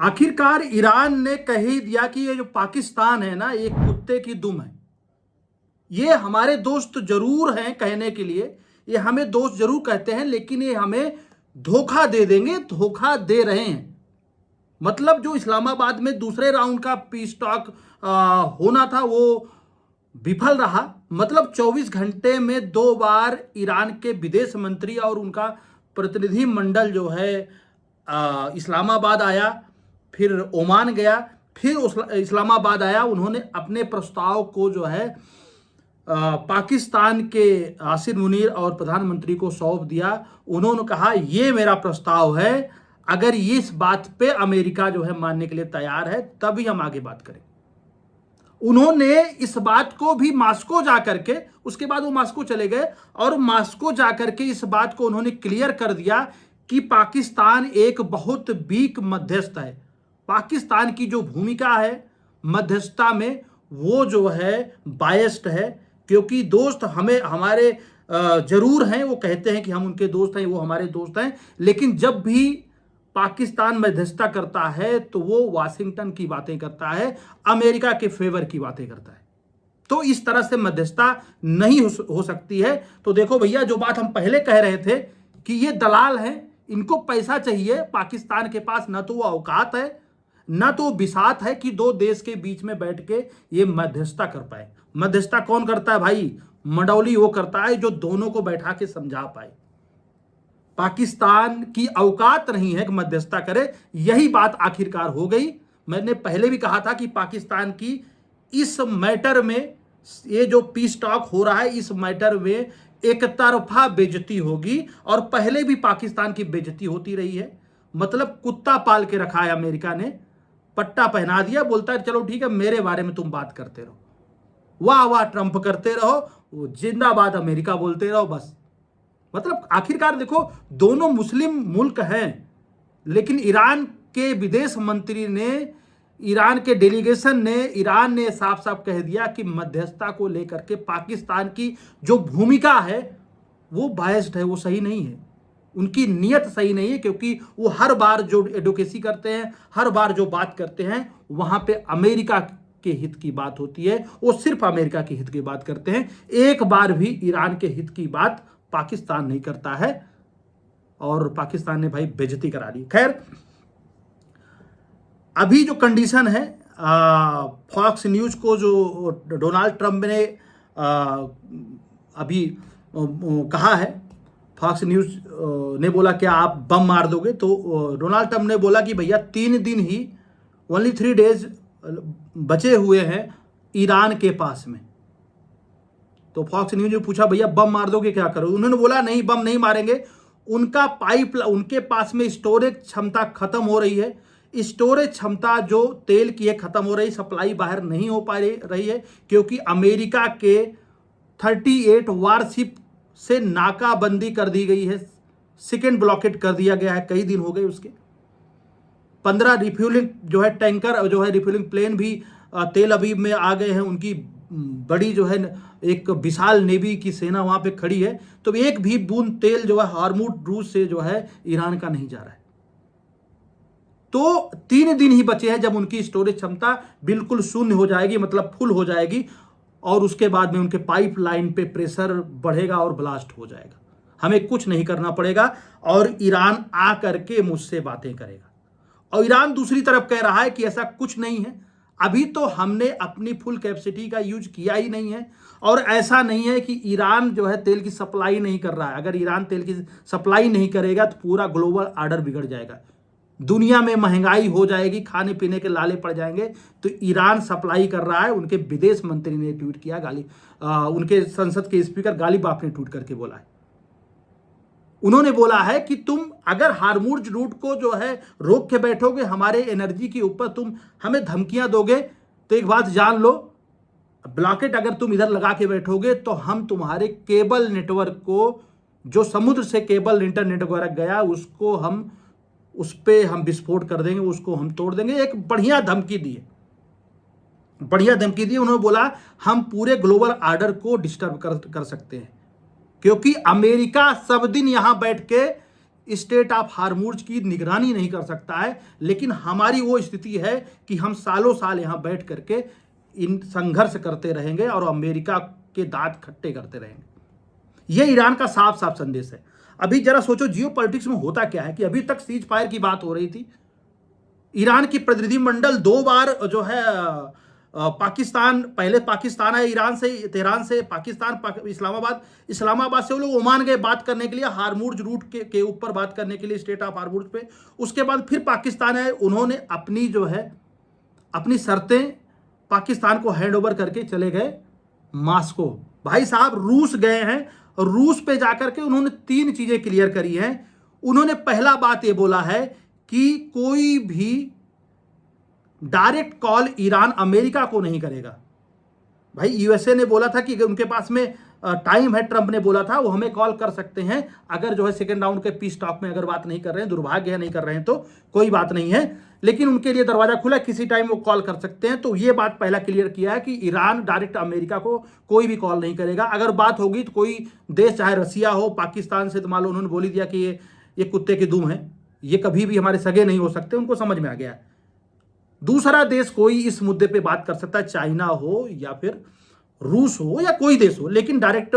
आखिरकार ईरान ने कह ही दिया कि ये जो पाकिस्तान है ना, ये कुत्ते की दुम है। ये हमारे दोस्त जरूर हैं कहने के लिए, ये हमें दोस्त जरूर कहते हैं, लेकिन ये हमें धोखा दे देंगे, धोखा दे रहे हैं। मतलब जो इस्लामाबाद में दूसरे राउंड का पीस टॉक होना था वो विफल रहा। मतलब 24 घंटे में 2 बार ईरान के विदेश मंत्री और उनका प्रतिनिधि मंडल जो है इस्लामाबाद आया, फिर ओमान गया, फिर इस्लामाबाद आया। उन्होंने अपने प्रस्ताव को जो है पाकिस्तान के आसिर मुनीर और प्रधानमंत्री को सौंप दिया। उन्होंने कहा ये मेरा प्रस्ताव है, अगर इस बात पे अमेरिका जो है मानने के लिए तैयार है तभी हम आगे बात करें। उन्होंने इस बात को भी मास्को जाकर के, उसके बाद वो मास्को चले गए और मास्को जाकर के इस बात को उन्होंने क्लियर कर दिया कि पाकिस्तान एक बहुत वीक मध्यस्थ है। पाकिस्तान की जो भूमिका है मध्यस्थता में वो जो है बायस्ड है, क्योंकि दोस्त हमें हमारे जरूर हैं, वो कहते हैं कि हम उनके दोस्त हैं, वो हमारे दोस्त हैं, लेकिन जब भी पाकिस्तान मध्यस्थता करता है तो वो वाशिंगटन की बातें करता है, अमेरिका के फेवर की बातें करता है। तो इस तरह से मध्यस्थता नहीं हो सकती है। तो देखो भैया, जो बात हम पहले कह रहे थे कि ये दलाल हैं, इनको पैसा चाहिए। पाकिस्तान के पास ना तो वो औकात है, ना तो बिसात है कि दो देश के बीच में बैठ के ये मध्यस्थता कर पाए। मध्यस्थता कौन करता है भाई? मंडौली वो करता है जो दोनों को बैठा के समझा पाए। पाकिस्तान की औकात नहीं है कि मध्यस्थता करे। यही बात आखिरकार हो गई। मैंने पहले भी कहा था कि पाकिस्तान की इस मैटर में, ये जो पीस टॉक हो रहा है, इस मैटर में एक तरफा बेइज्जती होगी, और पहले भी पाकिस्तान की बेइज्जती होती रही है। मतलब कुत्ता पाल के रखा है अमेरिका ने, पट्टा पहना दिया, बोलता है चलो ठीक है मेरे बारे में तुम बात करते रहो, वाह वाह ट्रंप करते रहो, जिंदाबाद अमेरिका बोलते रहो, बस। मतलब आखिरकार देखो, दोनों मुस्लिम मुल्क हैं, लेकिन ईरान के विदेश मंत्री ने, ईरान के डेलीगेशन ने, ईरान ने साफ साफ कह दिया कि मध्यस्थता को लेकर के पाकिस्तान की जो भूमिका है वो बायस्ड है, वो सही नहीं है, उनकी नीयत सही नहीं है, क्योंकि वो हर बार जो एडवोकेसी करते हैं, हर बार जो बात करते हैं, वहां पे अमेरिका के हित की बात होती है। वो सिर्फ अमेरिका के हित की बात करते हैं, एक बार भी ईरान के हित की बात पाकिस्तान नहीं करता है, और पाकिस्तान ने भाई बेइज्जती करा दी। खैर, अभी जो कंडीशन है, फॉक्स न्यूज को जो डोनाल्ड ट्रंप ने अभी कहा है, फॉक्स न्यूज ने बोला क्या आप बम मार दोगे? तो डोनाल्ड ट्रंप ने बोला कि भैया 3 दिन ही, ओनली 3 डेज बचे हुए हैं ईरान के पास में। तो फॉक्स न्यूज ने पूछा भैया बम मार दोगे क्या करोगे? उन्होंने बोला नहीं, बम नहीं मारेंगे। उनका पाइप, उनके पास में स्टोरेज क्षमता खत्म हो रही है, स्टोरेज क्षमता जो तेल की है खत्म हो रही, सप्लाई बाहर नहीं हो पा रही है, क्योंकि अमेरिका के 38 वारशिप से नाकाबंदी कर दी गई है, सेकेंड ब्लॉकेट कर दिया गया है, कई दिन हो गए उसके। 15 रिफ्यूलिंग जो है टैंकर, जो है रिफ्यूलिंग प्लेन भी तेल अवीव में आ गए हैं। उनकी बड़ी जो है एक विशाल नेवी की सेना वहां पे खड़ी है। तो एक भी बूंद तेल जो है हार्मुज रूस से जो है ईरान का नहीं जा रहा है। तो 3 दिन ही बचे हैं जब उनकी स्टोरेज क्षमता बिल्कुल शून्य हो जाएगी, मतलब फुल हो जाएगी, और उसके बाद में उनके पाइपलाइन पे प्रेशर बढ़ेगा और ब्लास्ट हो जाएगा। हमें कुछ नहीं करना पड़ेगा और ईरान आ करके मुझसे बातें करेगा। और ईरान दूसरी तरफ कह रहा है कि ऐसा कुछ नहीं है, अभी तो हमने अपनी फुल कैपेसिटी का यूज किया ही नहीं है, और ऐसा नहीं है कि ईरान जो है तेल की सप्लाई नहीं कर रहा है। अगर ईरान तेल की सप्लाई नहीं करेगा तो पूरा ग्लोबल ऑर्डर बिगड़ जाएगा, दुनिया में महंगाई हो जाएगी, खाने पीने के लाले पड़ जाएंगे। तो ईरान सप्लाई कर रहा है। उनके विदेश मंत्री ने ट्वीट किया, उनके संसद के स्पीकर गालिब बाफ ने ट्वीट करके बोला है। उन्होंने बोला है कि तुम अगर हार्मुज रूट को जो है रोक के बैठोगे, हमारे एनर्जी के ऊपर तुम हमें धमकियां दोगे, तो एक बात जान लो, ब्लॉकेट अगर तुम इधर लगा के बैठोगे तो हम तुम्हारे केबल नेटवर्क को, जो समुद्र से केबल इंटरनेट वगैरह गया, उसको हम, उस पर हम विस्फोट कर देंगे, उसको हम तोड़ देंगे। एक बढ़िया धमकी दी है, बढ़िया धमकी दी। उन्होंने बोला हम पूरे ग्लोबल ऑर्डर को डिस्टर्ब कर सकते हैं, क्योंकि अमेरिका सब दिन यहां बैठ के स्टेट ऑफ हार्मुज की निगरानी नहीं कर सकता है, लेकिन हमारी वो स्थिति है कि हम सालों साल यहाँ बैठ करके इन संघर्ष करते रहेंगे और अमेरिका के दांत खट्टे करते रहेंगे। ये ईरान का साफ साफ संदेश है। अभी जरा सोचो जियो पॉलिटिक्स में होता क्या है कि अभी तक सीज फायर की बात हो रही थी, ईरान की प्रतिनिधिमंडल 2 बार जो है पाकिस्तान, पहले पाकिस्तान है ईरान से, तेहरान से, पाकिस्तान, इस्लामाबाद से वो लोग ओमान गए बात करने के लिए, हार्मुज रूट के ऊपर बात करने के लिए, स्टेट ऑफ हार्मुज पे। उसके बाद फिर पाकिस्तान है, उन्होंने अपनी जो है अपनी शर्तें पाकिस्तान को हैंड ओवर करके चले गए मास्को। भाई साहब रूस गए हैं, रूस पे जाकर के उन्होंने 3 चीजें क्लियर करी हैं। उन्होंने पहला बात ये बोला है कि कोई भी डायरेक्ट कॉल ईरान अमेरिका को नहीं करेगा। भाई यूएसए ने बोला था कि उनके पास में टाइम है, ट्रंप ने बोला था वो हमें कॉल कर सकते हैं अगर जो है सेकेंड राउंड के पीस टॉक में अगर बात नहीं कर रहे हैं, दुर्भाग्य है नहीं कर रहे हैं तो कोई बात नहीं है, लेकिन उनके लिए दरवाजा खुला, किसी टाइम वो कॉल कर सकते हैं। तो ये बात पहला क्लियर किया है कि ईरान डायरेक्ट अमेरिका को कोई भी कॉल नहीं करेगा। अगर बात होगी तो कोई देश, चाहे रसिया हो, पाकिस्तान से, तो मान लो उन्होंने बोल ही दिया कि ये कुत्ते की दुम है, ये कभी भी हमारे सगे नहीं हो सकते, उनको समझ में आ गया है। दूसरा देश कोई इस मुद्दे पे बात कर सकता है, चाइना हो या फिर रूस हो या कोई देश हो, लेकिन डायरेक्ट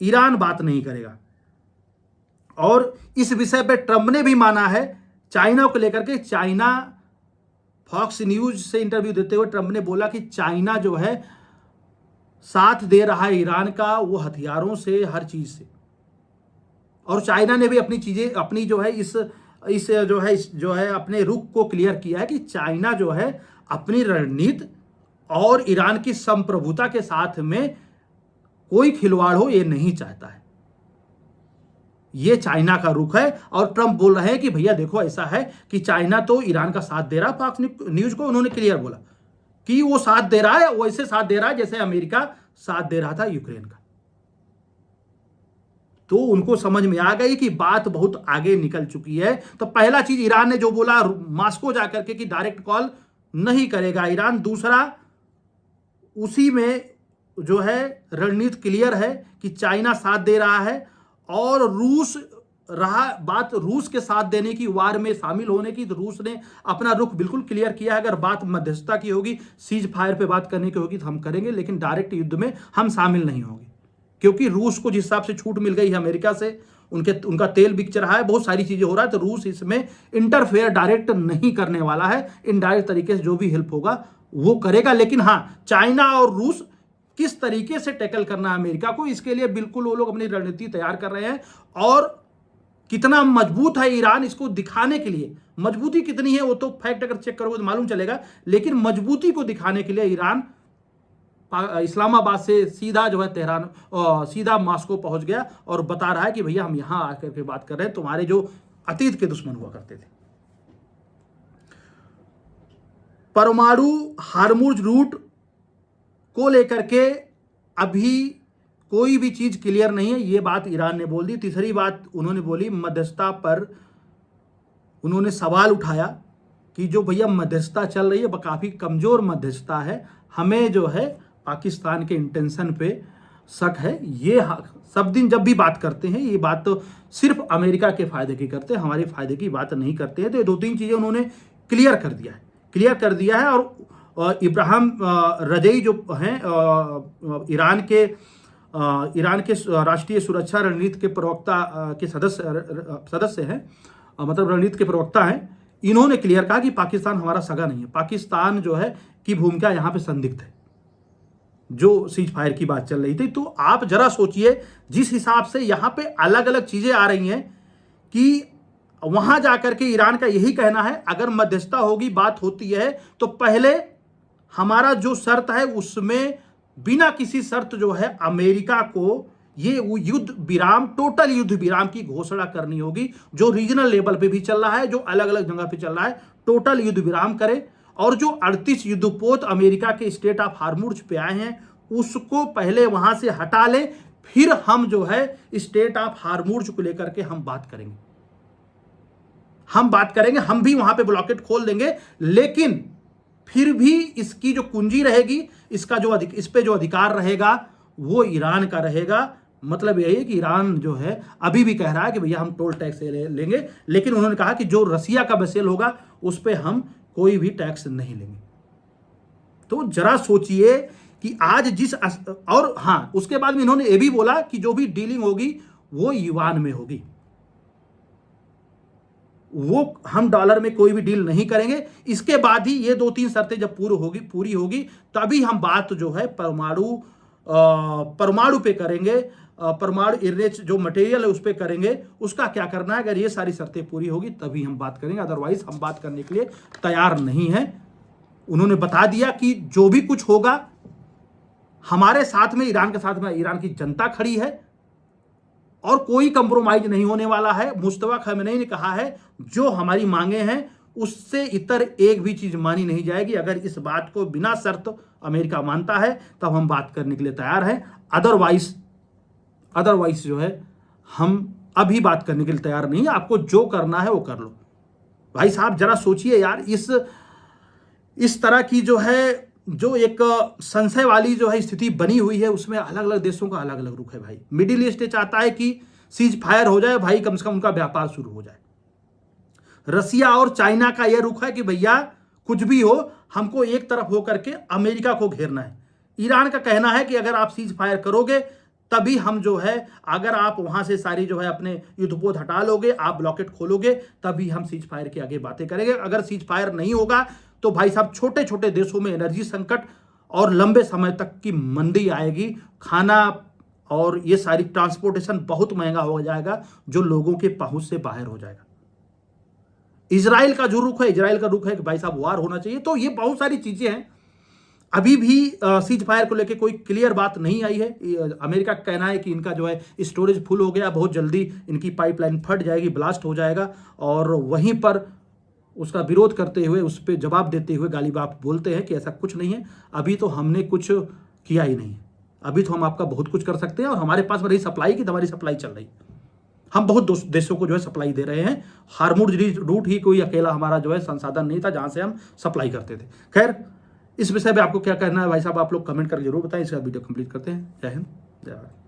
ईरान बात नहीं करेगा। और इस विषय पे ट्रंप ने भी माना है चाइना को लेकर के। चाइना, फॉक्स न्यूज से इंटरव्यू देते हुए ट्रंप ने बोला कि चाइना जो है साथ दे रहा है ईरान का, वो हथियारों से, हर चीज से। और चाइना ने भी अपनी चीजें, अपनी जो है इस जो है अपने रुख को क्लियर किया है कि चाइना जो है अपनी रणनीति और ईरान की संप्रभुता के साथ में कोई खिलवाड़ हो ये नहीं चाहता है। ये चाइना का रुख है। और ट्रंप बोल रहे हैं कि भैया देखो ऐसा है कि चाइना तो ईरान का साथ दे रहा है। फॉक्स न्यूज को उन्होंने क्लियर बोला कि वो साथ दे रहा है, वैसे साथ दे रहा है जैसे अमेरिका साथ दे रहा था यूक्रेन का। तो उनको समझ में आ गई कि बात बहुत आगे निकल चुकी है। तो पहला चीज ईरान ने जो बोला मास्को जाकर के कि डायरेक्ट कॉल नहीं करेगा ईरान। दूसरा, उसी में जो है रणनीति क्लियर है कि चाइना साथ दे रहा है और रूस रहा बात रूस के साथ देने की, वार में शामिल होने की, तो रूस ने अपना रुख बिल्कुल क्लियर किया है। अगर बात मध्यस्थता की होगी, सीज फायर पे बात करने की होगी तो हम करेंगे, लेकिन डायरेक्ट युद्ध में हम शामिल नहीं होंगे, क्योंकि रूस को जिस हिसाब से छूट मिल गई है अमेरिका से, उनका तेल बिक रहा है, बहुत सारी चीजें हो रहा है, तो रूस इसमें इंटरफेयर डायरेक्ट नहीं करने वाला है। इनडायरेक्ट तरीके से जो भी हेल्प होगा वो करेगा। लेकिन हाँ, चाइना और रूस किस तरीके से टैकल करना है अमेरिका को, इसके लिए बिल्कुल वो लोग अपनी रणनीति तैयार कर रहे हैं। और कितना मजबूत है ईरान, इसको दिखाने के लिए, मजबूती कितनी है वो तो फैक्ट अगर चेक करोगे तो मालूम चलेगा, लेकिन मजबूती को दिखाने के लिए ईरान इस्लामाबाद से सीधा जो है तेहरान, सीधा मास्को पहुंच गया और बता रहा है कि भैया हम यहां आकर के बात कर रहे हैं, तुम्हारे जो अतीत के दुश्मन हुआ करते थे। परमाणु हार्मुज रूट को लेकर के अभी कोई भी चीज क्लियर नहीं है, ये बात ईरान ने बोल दी। तीसरी बात उन्होंने बोली, मध्यस्थता पर उन्होंने सवाल उठाया कि जो भैया मध्यस्थता चल रही है वह काफी कमजोर मध्यस्थता है, हमें जो है पाकिस्तान के इंटेंशन पे शक है। ये सब दिन जब भी बात करते हैं ये बात तो सिर्फ अमेरिका के फायदे की करते हैं, हमारे फायदे की बात नहीं करते हैं। तो ये 2-3 चीजें उन्होंने क्लियर कर दिया है। और इब्राहिम रजई जो हैं ईरान के राष्ट्रीय सुरक्षा रणनीति के प्रवक्ता के सदस्य हैं, मतलब रणनीति के प्रवक्ता हैं, इन्होंने क्लियर कहा कि पाकिस्तान हमारा सगा नहीं है, पाकिस्तान जो है की भूमिका यहाँ पे संदिग्ध है। जो सीज फायर की बात चल रही थी, तो आप जरा सोचिए जिस हिसाब से यहाँ पे अलग अलग चीजें आ रही हैं कि वहां जाकर के ईरान का यही कहना है अगर मध्यस्थता होगी, बात होती है तो पहले हमारा जो शर्त है उसमें बिना किसी शर्त जो है अमेरिका को ये युद्ध विराम, टोटल युद्ध विराम की घोषणा करनी होगी। जो रीजनल लेवल पे भी चल रहा है, जो अलग अलग जगह पे चल रहा है, टोटल युद्ध विराम करे। और जो 38 युद्धपोत अमेरिका के स्टेट ऑफ हार्मुज पे आए हैं उसको पहले वहां से हटा ले, फिर हम जो है स्टेट ऑफ हार्मुज को लेकर के हम बात करेंगे, हम भी वहां पे ब्लॉकेट खोल देंगे। लेकिन फिर भी इसकी जो कुंजी रहेगी, इस पे जो अधिकार रहेगा वो ईरान का रहेगा, मतलब यही है कि ईरान जो है अभी भी कह रहा है कि भैया हम टोल टैक्स लेंगे, लेकिन उन्होंने कहा कि जो रसिया का वेसेल होगा उस पर हम कोई भी टैक्स नहीं लेंगे। तो जरा सोचिए कि आज और हाँ, उसके बाद में इन्होंने ये भी बोला कि जो भी डीलिंग होगी वो युआन में होगी, वो हम डॉलर में कोई भी डील नहीं करेंगे। इसके बाद ही ये 2-3 शर्तें जब पूरी होगी तभी हम बात जो है परमाणु पे करेंगे, परमाणु इरेज जो मटेरियल है उस पे करेंगे, उसका क्या करना है। अगर ये सारी शर्तें पूरी होगी तभी हम बात करेंगे, अदरवाइज हम बात करने के लिए तैयार नहीं है। उन्होंने बता दिया कि जो भी कुछ होगा हमारे साथ में, ईरान के साथ में ईरान की जनता खड़ी है और कोई कंप्रोमाइज नहीं होने वाला है। मुस्तफा खमेनी ने कहा है जो हमारी मांगे हैं उससे इतर एक भी चीज मानी नहीं जाएगी। अगर इस बात को बिना शर्त अमेरिका मानता है तब हम बात करने के लिए तैयार हैं, अदरवाइज जो है हम अभी बात करने के लिए तैयार नहीं है। आपको जो करना है वो कर लो। भाई साहब जरा सोचिए यार, इस तरह की जो है, जो एक संशय वाली जो है स्थिति बनी हुई है, उसमें अलग अलग देशों का अलग अलग रुख है। भाई मिडिल ईस्ट चाहता है कि सीज फायर हो जाए, भाई कम से कम उनका व्यापार शुरू हो जाए। रसिया और चाइना का यह रुख है कि भैया कुछ भी हो हमको एक तरफ होकर के अमेरिका को घेरना है। ईरान का कहना है कि अगर आप सीज फायर करोगे तभी हम जो है, अगर आप वहां से सारी जो है अपने युद्धपोत हटा लोगे, आप ब्लॉकेट खोलोगे, तभी हम सीज फायर की आगे बातें करेंगे। अगर सीज फायर नहीं होगा तो भाई साहब छोटे छोटे देशों में एनर्जी संकट और लंबे समय तक की मंदी आएगी, खाना और ये सारी ट्रांसपोर्टेशन बहुत महंगा हो जाएगा, जो लोगों के पहुंच से बाहर हो जाएगा। इजराइल का जो रुख है, इजराइल का रुख है कि भाई साहब वार होना चाहिए। तो ये बहुत सारी चीजें हैं। अभी भी सीज फायर को लेकर कोई क्लियर बात नहीं आई है। अमेरिका का कहना है कि इनका जो है स्टोरेज फुल हो गया, बहुत जल्दी इनकी पाइपलाइन फट जाएगी, ब्लास्ट हो जाएगा, और वहीं पर उसका विरोध करते हुए, उस पर जवाब देते हुए गालिब आप बोलते हैं कि ऐसा कुछ नहीं है, अभी तो हमने कुछ किया ही नहीं है, अभी तो हम आपका बहुत कुछ कर सकते हैं और हमारे पास में रही सप्लाई की, हमारी सप्लाई चल रही है, हम बहुत देशों को जो है सप्लाई दे रहे हैं। हार्मुज रूट ही कोई अकेला हमारा जो है संसाधन नहीं था जहां से हम सप्लाई करते थे। खैर, इस विषय पे आपको क्या कहना है भाई साहब, आप लोग कमेंट करके जरूर बताएं। इसका वीडियो कंप्लीट करते हैं। जय हिंद, जय भारत।